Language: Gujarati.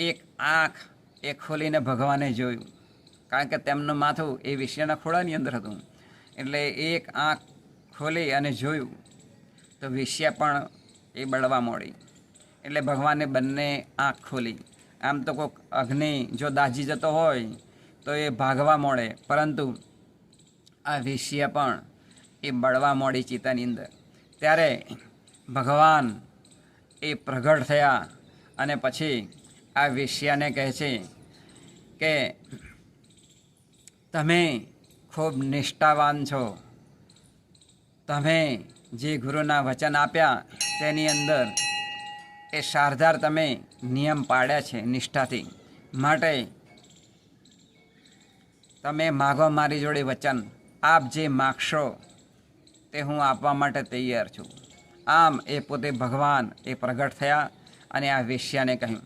એક આંખ એ ખોલીને ભગવાને જોયું, કારણ કે તેમનું માથું એ વેશ્યાના ખોળાની અંદર હતું. એટલે એક આંખ ખોલી અને જોયું તો વેશ્યા પણ એ બળવા માંડી. એટલે ભગવાને બંને આંખ ખોલી. આમ તો કોઈક અગ્નિ જો દાઝી જતો હોય તો એ ભાગવા માંડે, પરંતુ આ વેશ્યા પણ એ બળવા માંડી ચિતાની અંદર. ત્યારે ભગવાન એ પ્રગટ થયા અને પછી આ વેશ્યાને કહે છે કે તમે ખૂબ નિષ્ઠાવાન છો, તમે જે ગુરુના વચન આપ્યા તેની અંદર એ સારધાર તમે નિયમ પાડ્યા છે નિષ્ઠાથી, માટે તમે માગો મારી જોડે વચન. આપ જે માગશો તે હું આપવા માટે તૈયાર છું. આમ એ પોતે ભગવાન એ પ્રગટ થયા અને આ વેશ્યાને કહ્યું.